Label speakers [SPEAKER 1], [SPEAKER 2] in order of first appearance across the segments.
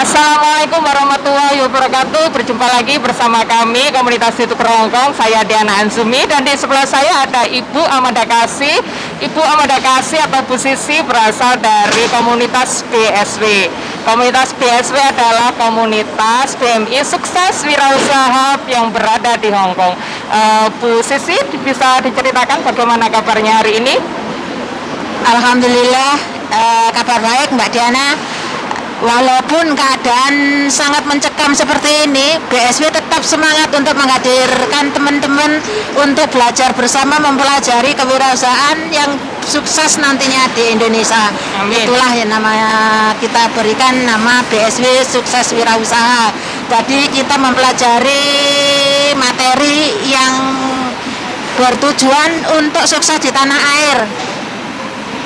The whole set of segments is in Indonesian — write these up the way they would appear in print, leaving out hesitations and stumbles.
[SPEAKER 1] Assalamualaikum warahmatullahi wabarakatuh. Berjumpa lagi bersama kami Komunitas Youtuber Hongkong. Saya Diana Ansumi dan di sebelah saya ada Ibu Amanda Kasih. Ibu Amanda Kasih atau Bu Sisi berasal dari komunitas BSW. Komunitas BSW adalah komunitas BMI sukses wirausaha yang berada di Hongkong. Bu Sisi bisa diceritakan bagaimana kabarnya hari ini?
[SPEAKER 2] Alhamdulillah, kabar baik Mbak Diana. Walaupun keadaan sangat mencekam seperti ini, BSW tetap semangat untuk menghadirkan teman-teman untuk belajar bersama mempelajari kewirausahaan yang sukses nantinya di Indonesia.
[SPEAKER 1] Amin.
[SPEAKER 2] Itulah yang namanya kita berikan nama BSW Sukses Wirausaha. Jadi kita mempelajari materi yang bertujuan untuk sukses di tanah air.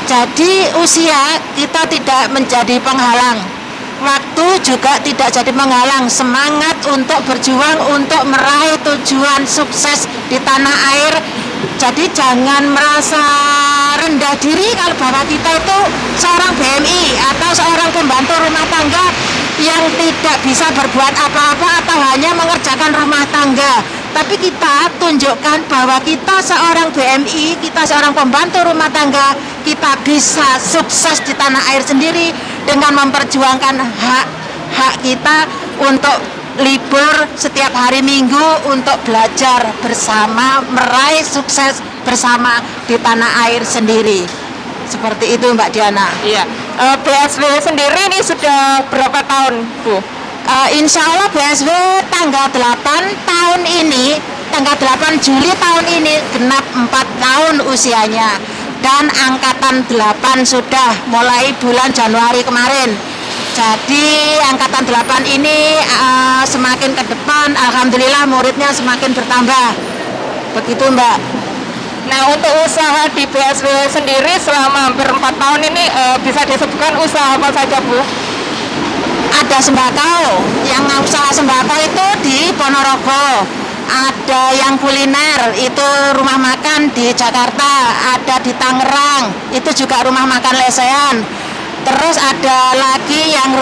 [SPEAKER 2] Jadi usia kita tidak menjadi penghalang, waktu juga tidak jadi penghalang. Semangat untuk berjuang untuk meraih tujuan sukses di tanah air. Jadi jangan merasa rendah diri kalau bahwa kita itu seorang BMI atau seorang pembantu rumah tangga yang tidak bisa berbuat apa-apa atau hanya mengerjakan rumah tangga. Tapi kita tunjukkan bahwa kita seorang BMI, kita seorang pembantu rumah tangga, kita bisa sukses di tanah air sendiri dengan memperjuangkan hak kita untuk libur setiap hari Minggu, untuk belajar bersama, meraih sukses bersama di tanah air sendiri. Seperti itu Mbak Diana.
[SPEAKER 1] Iya. BSW sendiri ini sudah berapa tahun, Bu?
[SPEAKER 2] Insya Allah BSW tanggal 8 tahun ini, tanggal 8 Juli tahun ini genap 4 tahun usianya. Dan angkatan 8 sudah mulai bulan Januari kemarin. Jadi angkatan 8 ini semakin ke depan, alhamdulillah muridnya semakin bertambah. Begitu Mbak.
[SPEAKER 1] Nah, untuk usaha di BSW sendiri selama hampir 4 tahun ini bisa disebutkan usaha apa saja, Bu?
[SPEAKER 2] Ada sembako, yang usaha sembako itu di Ponorogo. Ada yang kuliner, itu rumah makan di Jakarta. Ada di Tangerang, itu juga rumah makan lesehan. Terus ada lagi yang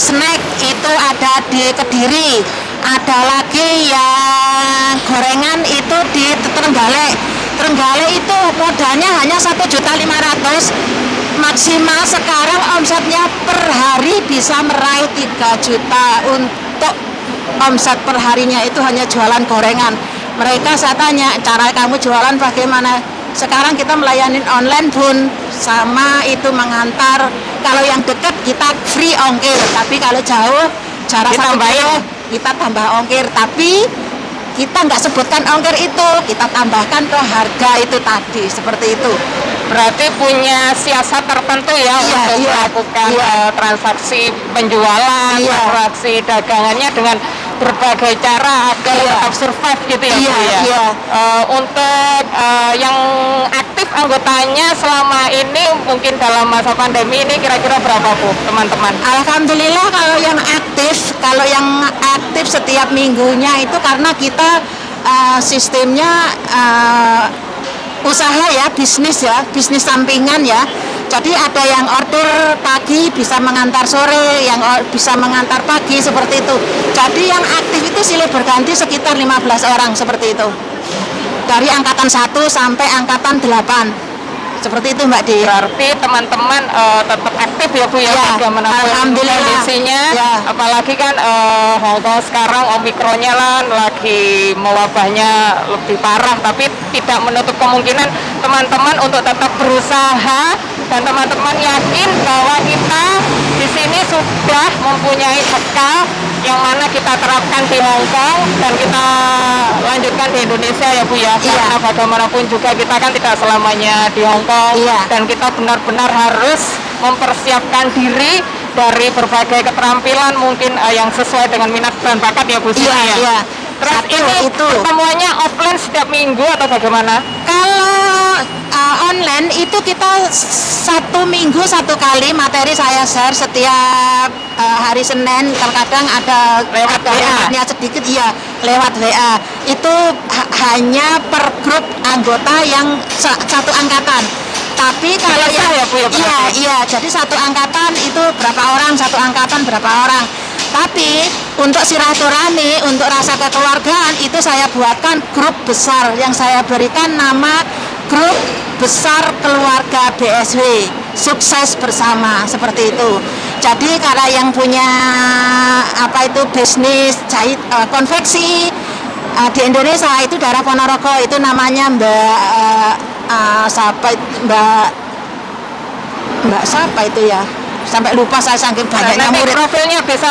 [SPEAKER 2] snack, itu ada di Kediri. Ada lagi yang gorengan itu di Trenggalek. Trenggalek itu modalnya hanya 1.500.000. Maksimal sekarang omsetnya per hari bisa meraih 3 juta. Untuk omset per harinya itu hanya jualan gorengan. Mereka saya tanya, cara kamu jualan bagaimana? Sekarang kita melayani online Bun, sama itu mengantar. Kalau yang dekat kita free ongkir, tapi kalau jauh jarak 1 kilo kita tambah ongkir. Tapi kita nggak sebutkan ongkir itu, kita tambahkan ke harga itu tadi, seperti itu.
[SPEAKER 1] Berarti punya siasat tertentu ya untuk melakukan transaksi penjualan, transaksi dagangannya dengan berbagai cara agar tetap survive gitu ya, Bu ya. Untuk yang aktif anggotanya selama ini mungkin dalam masa pandemi ini kira-kira berapa, Bu, teman-teman?
[SPEAKER 2] Alhamdulillah kalau yang aktif setiap minggunya itu karena kita sistemnya usaha ya, bisnis sampingan ya. Jadi ada yang order pagi bisa mengantar sore, yang bisa mengantar pagi, seperti itu. Jadi yang aktif itu silih berganti sekitar 15 orang seperti itu. Dari angkatan 1 sampai angkatan 8. Seperti itu Mbak Di.
[SPEAKER 1] Berarti teman-teman tetap aktif ya, Bu ya, bagaimanapun kondisinya. Apalagi kan Hongkong sekarang Omikronnya lah lagi mewabahnya lebih parah, tapi tidak menutup kemungkinan teman-teman untuk tetap berusaha, dan teman-teman yakin bahwa kita di sini sudah mempunyai bekal yang mana kita terapkan di Hongkong dan kita lanjutkan di Indonesia ya, Bu ya. Karena bagaimanapun juga kita kan tidak selamanya di Hongkong, dan kita benar-benar harus mempersiapkan diri dari berbagai keterampilan mungkin yang sesuai dengan minat dan bakat ya, Bu Siti ya. Terus ini pertemuannya offline setiap minggu atau bagaimana?
[SPEAKER 2] Kalau online itu kita 1 minggu 1 kali materi saya share setiap hari Senin. Terkadang ada WA sedikit, lewat WA. Itu hanya per grup anggota yang satu angkatan. Tapi kalau jadi satu angkatan itu berapa orang, satu angkatan berapa orang. Tapi untuk silaturahmi, untuk rasa kekeluargaan itu saya buatkan grup besar yang saya berikan nama Grup Besar Keluarga BSW, sukses bersama, seperti itu. Jadi kalau yang punya bisnis jahit konveksi di Indonesia itu daerah Ponorogo itu namanya Mbak siapa itu ya, sampai lupa saya saking banyaknya
[SPEAKER 1] nanti
[SPEAKER 2] murid.
[SPEAKER 1] profilnya bisa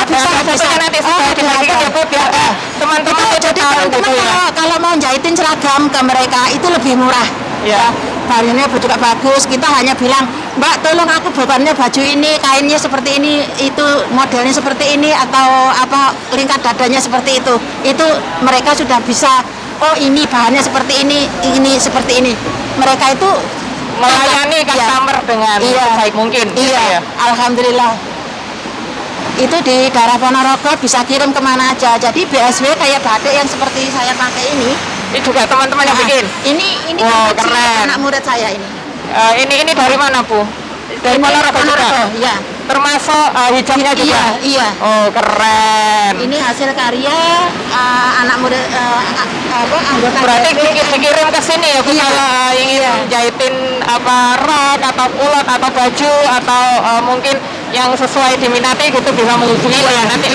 [SPEAKER 2] bisa.
[SPEAKER 1] nanti dibagikan ya Bu, biar teman-teman itu
[SPEAKER 2] Jadi
[SPEAKER 1] tahu gitu
[SPEAKER 2] teman-teman
[SPEAKER 1] ya.
[SPEAKER 2] kalau mau jahitin seragam ke mereka itu lebih murah.
[SPEAKER 1] Ya.
[SPEAKER 2] Bahannya juga bagus. Kita hanya bilang, Mbak tolong aku bebannya baju ini, kainnya seperti ini, itu modelnya seperti ini, atau lingkar dadanya seperti itu. Itu mereka sudah bisa, oh ini bahannya seperti ini seperti ini. Mereka itu
[SPEAKER 1] Melayani customer dengan sebaik mungkin. Gitu
[SPEAKER 2] Iya,
[SPEAKER 1] ya.
[SPEAKER 2] alhamdulillah. Itu di daerah Ponorogo bisa kirim kemana aja. Jadi BSW kayak batik yang seperti saya pakai ini.
[SPEAKER 1] Ini juga teman-teman yang bikin.
[SPEAKER 2] Ini
[SPEAKER 1] Wow,
[SPEAKER 2] kecil,
[SPEAKER 1] keren.
[SPEAKER 2] anak murid saya ini.
[SPEAKER 1] Ini dari mana Bu? Dari Ponorogo juga.
[SPEAKER 2] Iya.
[SPEAKER 1] Termasuk hijabnya juga.
[SPEAKER 2] Iya.
[SPEAKER 1] Oh keren.
[SPEAKER 2] Ini hasil karya anak murid anggota
[SPEAKER 1] Berarti
[SPEAKER 2] BSW.
[SPEAKER 1] dikirim ke sini ya Bu,
[SPEAKER 2] Iya.
[SPEAKER 1] kalau ingin jahitin rok atau ulat atau baju atau mungkin yang sesuai diminati gitu bisa menghubungi ya. Nanti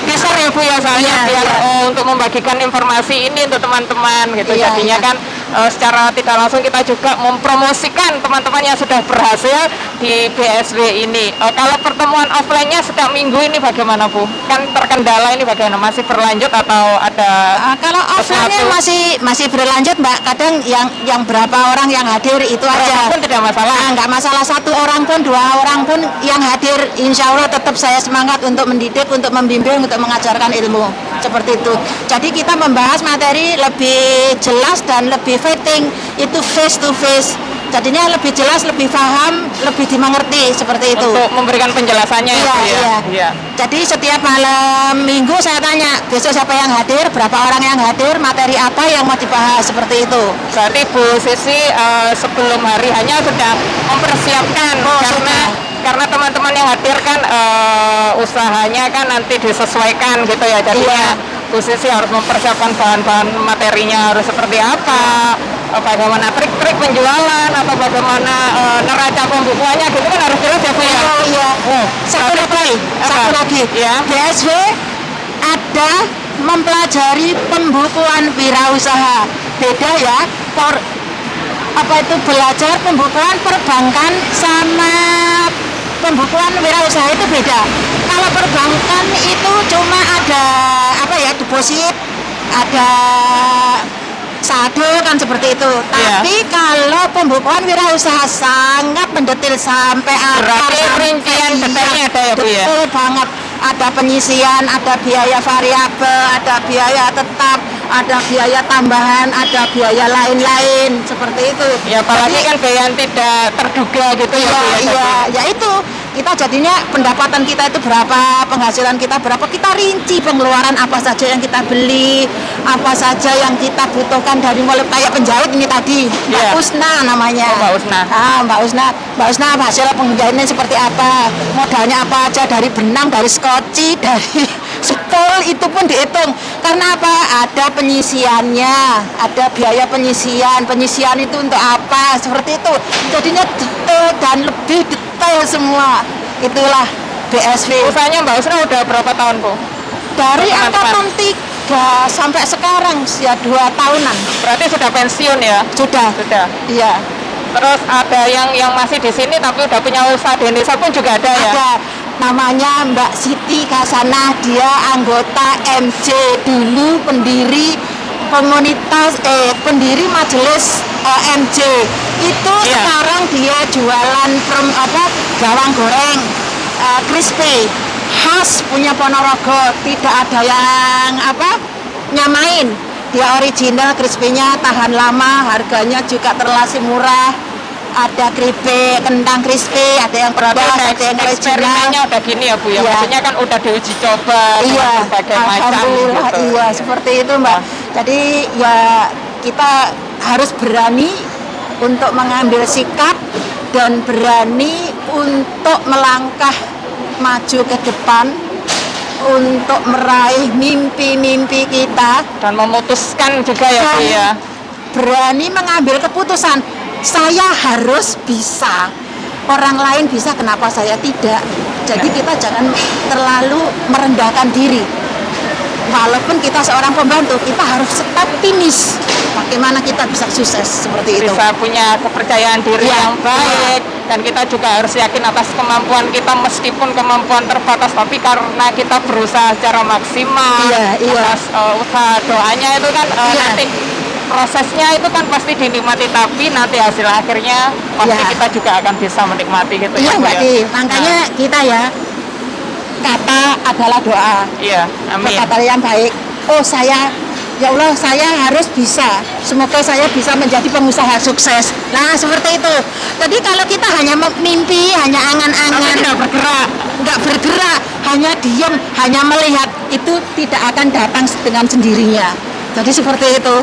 [SPEAKER 1] bisa ya Bu ya, soalnya biar untuk membagikan informasi ini untuk teman-teman gitu.
[SPEAKER 2] Iya,
[SPEAKER 1] Jadinya
[SPEAKER 2] iya.
[SPEAKER 1] kan secara tidak langsung kita juga mempromosikan teman-teman yang sudah berhasil di BSW ini. Kalau pertemuan offline-nya setiap minggu ini bagaimana Bu? Kan terkendala ini bagaimana? Masih berlanjut atau ada
[SPEAKER 2] Kalau offline-nya masih berlanjut Mbak. Kadang yang berapa orang yang hadir itu aja.
[SPEAKER 1] pun tidak masalah.
[SPEAKER 2] Nggak masalah, 1 orang pun 2 orang pun yang hadir, insya Allah tetap saya semangat untuk mendidik, untuk membimbing, untuk mengajarkan ilmu seperti itu. Jadi kita membahas materi lebih jelas dan lebih fitting, itu face to face. Jadinya lebih jelas, lebih paham, lebih dimengerti seperti itu.
[SPEAKER 1] Untuk memberikan penjelasannya
[SPEAKER 2] Iya,
[SPEAKER 1] itu ya.
[SPEAKER 2] iya. Jadi setiap malam minggu saya tanya, besok siapa yang hadir, berapa orang yang hadir, materi apa yang mau dibahas, seperti itu.
[SPEAKER 1] Berarti Bu Sisi sebelum hari hanya sudah mempersiapkan karena teman-teman yang hadir kan usahanya kan nanti disesuaikan gitu ya. Jadinya Bu Sisi harus mempersiapkan bahan-bahan materinya harus seperti apa, bagaimana trik-trik penjualan atau bagaimana neraca pembukuannya gitu kan harus jelas ya Bu ya.
[SPEAKER 2] Oh iya. Satu lagi.
[SPEAKER 1] Ya.
[SPEAKER 2] BSW ada mempelajari pembukuan wirausaha. Beda ya. Belajar pembukuan perbankan sama pembukuan wirausaha itu beda. Kalau perbankan itu cuma ada deposit, ada saldo kan seperti itu. Tapi kalau pembukuan wirausaha sangat mendetil sampai akar.
[SPEAKER 1] Berarti rincian detailnya ada ya Bu ya?
[SPEAKER 2] Betul banget. Ada penyisian, ada biaya variabel, ada biaya tetap, ada biaya tambahan, ada biaya lain-lain seperti itu.
[SPEAKER 1] Ya apalagi kan biaya yang tidak terduga gitu ya Bu ya.
[SPEAKER 2] Iya, ya itu kita jadinya pendapatan kita itu berapa, penghasilan kita berapa, kita rinci pengeluaran apa saja yang kita beli, apa saja yang kita butuhkan, dari mulai kayak penjahit ini tadi, Mbak Usna namanya.
[SPEAKER 1] Mbak Usna.
[SPEAKER 2] Mbak Usna hasil penjahitnya seperti apa, modalnya apa aja, dari benang, dari skoci, dari spol, itu pun dihitung. Karena apa? Ada penyisiannya, ada biaya penyisian itu untuk apa, seperti itu. Jadinya detail dan lebih detail semua. Itulah BSW.
[SPEAKER 1] Usahanya Mbak Usna udah berapa tahun Bu?
[SPEAKER 2] Dari angkatan 3 sampai sekarang ya 2 tahunan.
[SPEAKER 1] Berarti sudah pensiun ya?
[SPEAKER 2] Sudah. Iya.
[SPEAKER 1] Terus ada yang masih di sini tapi udah punya usaha di Indonesia pun juga ada ya?
[SPEAKER 2] Ada. Namanya Mbak Siti Kasana, dia anggota MC dulu, pendiri pendiri majelis MC. Itu sekarang dia jualan bawang goreng crispy khas punya Ponorogo, tidak ada yang nyamain. Dia original, crispy-nya tahan lama, harganya juga terlalu murah. Ada keripik, kentang crispy, ada yang pedas, ada yang
[SPEAKER 1] eksperimennya udah gini ya Bu ya? Maksudnya kan udah diuji coba berbagai macam gitu.
[SPEAKER 2] Iya, seperti itu Mbak. Jadi ya kita harus berani untuk mengambil sikap dan berani untuk melangkah maju ke depan untuk meraih mimpi-mimpi kita
[SPEAKER 1] Dan memutuskan juga ya Bu ya.
[SPEAKER 2] berani mengambil keputusan. Saya harus bisa. Orang lain bisa, kenapa saya tidak? Jadi kita jangan terlalu merendahkan diri. Walaupun kita seorang pembantu, kita harus tetap optimis. Bagaimana kita bisa sukses seperti itu?
[SPEAKER 1] Bisa punya kepercayaan diri
[SPEAKER 2] Ya.
[SPEAKER 1] yang baik, dan kita juga harus yakin atas kemampuan kita, meskipun kemampuan terbatas, tapi karena kita berusaha secara maksimal.
[SPEAKER 2] Iya.
[SPEAKER 1] Atas usaha doanya itu kan nanti prosesnya itu kan pasti dinikmati, tapi nanti hasil akhirnya pasti
[SPEAKER 2] Iya.
[SPEAKER 1] kita juga akan bisa menikmati gitu
[SPEAKER 2] Iya
[SPEAKER 1] Bu
[SPEAKER 2] Mbak Di, makanya kita ya, kata adalah doa.
[SPEAKER 1] Iya, amin.
[SPEAKER 2] Kata yang baik. Oh saya, ya Allah saya harus bisa. Semoga saya bisa menjadi pengusaha sukses. Nah seperti itu. Jadi kalau kita hanya mimpi, hanya
[SPEAKER 1] Tapi
[SPEAKER 2] angan-angan,
[SPEAKER 1] tidak bergerak.
[SPEAKER 2] nggak bergerak, hanya diam, hanya melihat, itu tidak akan datang dengan sendirinya. Jadi seperti itu.